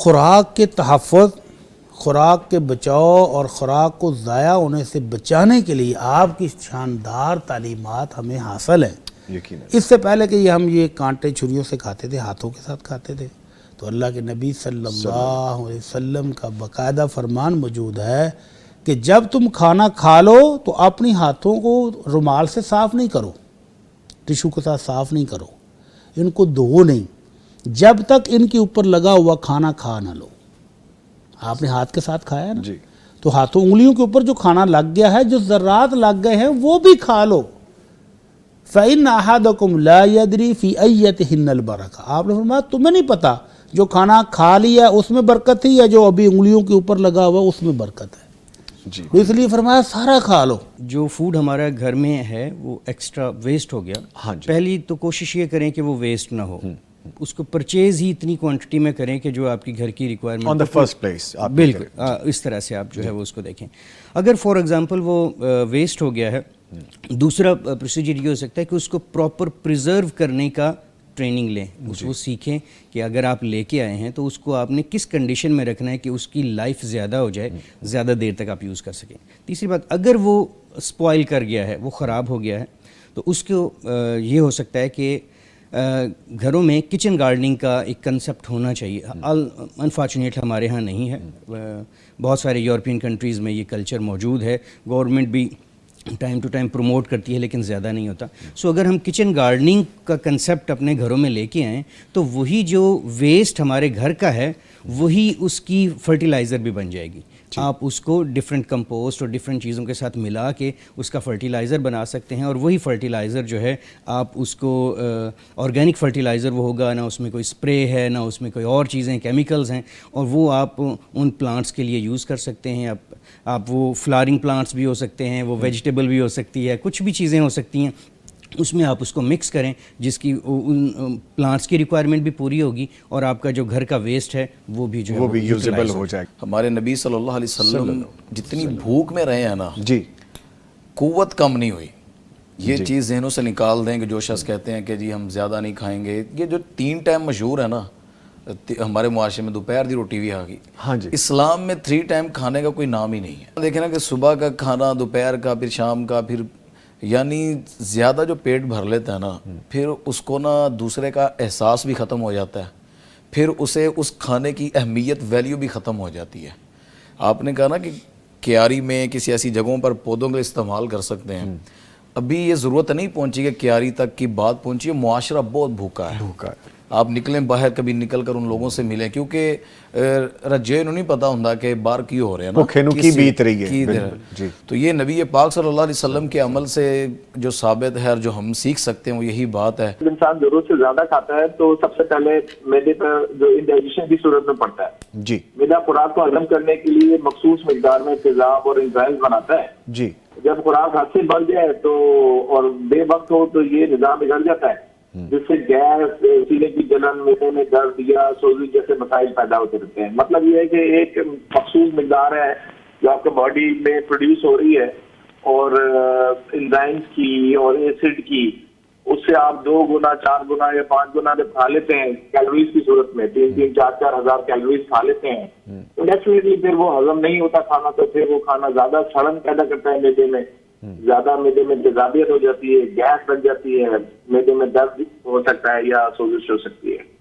خوراک کے تحفظ، خوراک کے بچاؤ اور خوراک کو ضائع ہونے سے بچانے کے لیے آپ کی شاندار تعلیمات ہمیں حاصل ہیں۔ اس سے پہلے کہ ہم یہ کانٹے چھریوں سے کھاتے تھے، ہاتھوں کے ساتھ کھاتے تھے، تو اللہ کے نبی صلی اللہ علیہ وسلم کا باقاعدہ فرمان موجود ہے کہ جب تم کھانا کھا لو تو اپنی ہاتھوں کو رومال سے صاف نہیں کرو، ٹشو کے ساتھ صاف نہیں کرو، ان کو دھو نہیں جب تک ان کے اوپر لگا ہوا کھانا کھا نہ لو۔ آپ نے ہاتھ کے ساتھ کھایا ہے نا، تو ہاتھوں انگلیوں کے اوپر جو کھانا لگ گیا ہے، جو ذرات لگ گئے ہیں، وہ بھی کھا لو۔ فَإِنَّ أَحَدَكُمْ لَا يَدْرِي فِي أَيَّتِهِنَّ الْبَرَكَةُ، آپ نے فرمایا تمہیں نہیں پتا جو کھانا کھا لیا اس میں برکت تھی یا جو ابھی انگلیوں کے اوپر لگا ہوا اس میں برکت ہے، اس لیے فرمایا سارا کھا لو۔ جو فوڈ ہمارا گھر میں ہے وہ ایکسٹرا ویسٹ ہو گیا، پہلی تو کوشش یہ کریں کہ وہ ویسٹ نہ ہو، اس کو پرچیز ہی اتنی کوانٹٹی میں کریں کہ جو آپ کی گھر کی requirement on the first place, بالکل اس طرح سے آپ جو ہے وہ اس کو دیکھیں۔ اگر فار ایگزامپل وہ ویسٹ ہو گیا ہے، دوسرا پروسیجر یہ ہو سکتا ہے کہ اس کو پراپر پریزرو کرنے کا ٹریننگ لیں، اس کو سیکھیں کہ اگر آپ لے کے آئے ہیں تو اس کو آپ نے کس کنڈیشن میں رکھنا ہے کہ اس کی لائف زیادہ ہو جائے، زیادہ دیر تک آپ یوز کر سکیں۔ تیسری بات، اگر وہ سپوائل کر گیا ہے، وہ خراب ہو گیا ہے، تو اس کو یہ ہو سکتا ہے کہ گھروں میں کچن گارڈننگ کا ایک کنسپٹ ہونا چاہیے۔ انفارچونیٹ ہمارے ہاں نہیں ہے، بہت سارے یورپین کنٹریز میں یہ کلچر موجود ہے، گورنمنٹ بھی ٹائم ٹو ٹائم پروموٹ کرتی ہے لیکن زیادہ نہیں ہوتا۔ سو اگر ہم کچن گارڈننگ کا کنسپٹ اپنے گھروں میں لے کے آئیں تو وہی جو ویسٹ ہمارے گھر کا ہے وہی اس کی فرٹیلائزر بھی بن جائے گی۔ آپ اس کو ڈفرینٹ کمپوسٹ اور ڈفرینٹ چیزوں کے ساتھ ملا کے اس کا فرٹیلائزر بنا سکتے ہیں، اور وہی فرٹیلائزر جو ہے آپ اس کو آرگینک فرٹیلائزر وہ ہوگا، نہ اس میں کوئی اسپرے ہے، نہ اس میں کوئی اور چیزیں کیمیکلز ہیں، اور وہ آپ ان پلانٹس کے لیے یوز کر سکتے ہیں۔ آپ وہ فلاورنگ پلانٹس بھی ہو سکتے ہیں، وہ ویجیٹیبل بھی ہو سکتی ہے، کچھ بھی چیزیں ہو سکتی ہیں، اس میں آپ اس کو مکس کریں جس کی ان پلانٹس کی ریکوائرمنٹ بھی پوری ہوگی اور آپ کا جو گھر کا ویسٹ ہے وہ بھی جو ہے وہ بھی یوزیبل ہو جائے گا۔ ہمارے نبی صلی اللہ علیہ وسلم جتنی بھوک میں رہے ہیں نا، قوت کم نہیں ہوئی۔ یہ چیز ذہنوں سے نکال دیں کہ جو شخص کہتے ہیں کہ جی ہم زیادہ نہیں کھائیں گے، یہ جو 3 ٹائم مشہور ہے نا ہمارے معاشرے میں، دوپہر دی روٹی بھی آ گئی، اسلام میں 3 ٹائم کھانے کا کوئی نام ہی نہیں ہے۔ دیکھیں نا کہ صبح کا کھانا، دوپہر کا، پھر شام کا، پھر یعنی زیادہ جو پیٹ بھر لیتا ہے نا، پھر اس کو نا دوسرے کا احساس بھی ختم ہو جاتا ہے، پھر اسے اس کھانے کی اہمیت، ویلیو بھی ختم ہو جاتی ہے۔ آپ نے کہا نا کہ کیاری میں کسی ایسی جگہوں پر پودوں کا استعمال کر سکتے ہیں، ابھی یہ ضرورت نہیں پہنچی کہ کیاری تک کی بات پہنچی ہے، معاشرہ بہت بھوکا ہے۔ آپ نکلیں باہر، کبھی نکل کر ان لوگوں سے ملیں، کیونکہ رجے انہوں نہیں پتا ہوں کہ باہر کیوں ہو رہے ہیں نا، کی بیت رہی ہے۔ تو یہ نبی پاک صلی اللہ علیہ وسلم کے عمل سے جو ثابت ہے اور جو ہم سیکھ سکتے ہیں وہ یہی بات ہے۔ انسان ضرورت سے زیادہ کھاتا ہے تو سب سے پہلے معدے پر جو انڈائجیشن کی صورت میں پڑتا ہے، معدہ خوراک کو ہضم کرنے کے لیے مخصوص مقدار میں تیزاب اور انزائم بناتا ہے۔ جب خوراک حد سے بڑھ جائے تو اور بے وقت ہو تو یہ نظام بگڑ جاتا ہے، جس سے گیس، سینے کی جلن، معدے میں درد یا سوزش جیسے مسائل پیدا ہوتے رہتے ہیں۔ مطلب یہ ہے کہ ایک مخصوص مقدار ہے جو آپ کے باڈی میں پروڈیوس ہو رہی ہے، اور انزائمز کی اور ایسڈ کی، اس سے آپ 2 گنا، 4 گنا یا 5 گنا جب کھا لیتے ہیں کیلوریز کی صورت میں، 3-3، 4-4 ہزار کیلوریز کھا لیتے ہیں، تو ڈیفینیٹلی پھر وہ ہضم نہیں ہوتا کھانا، تو پھر وہ کھانا زیادہ سڑن پیدا کرتا ہے معدے میں، زیادہ معدے میں تیزابیت ہو جاتی ہے، گیس بن جاتی ہے، معدے میں درد ہو سکتا ہے یا سوزش ہو سکتی ہے۔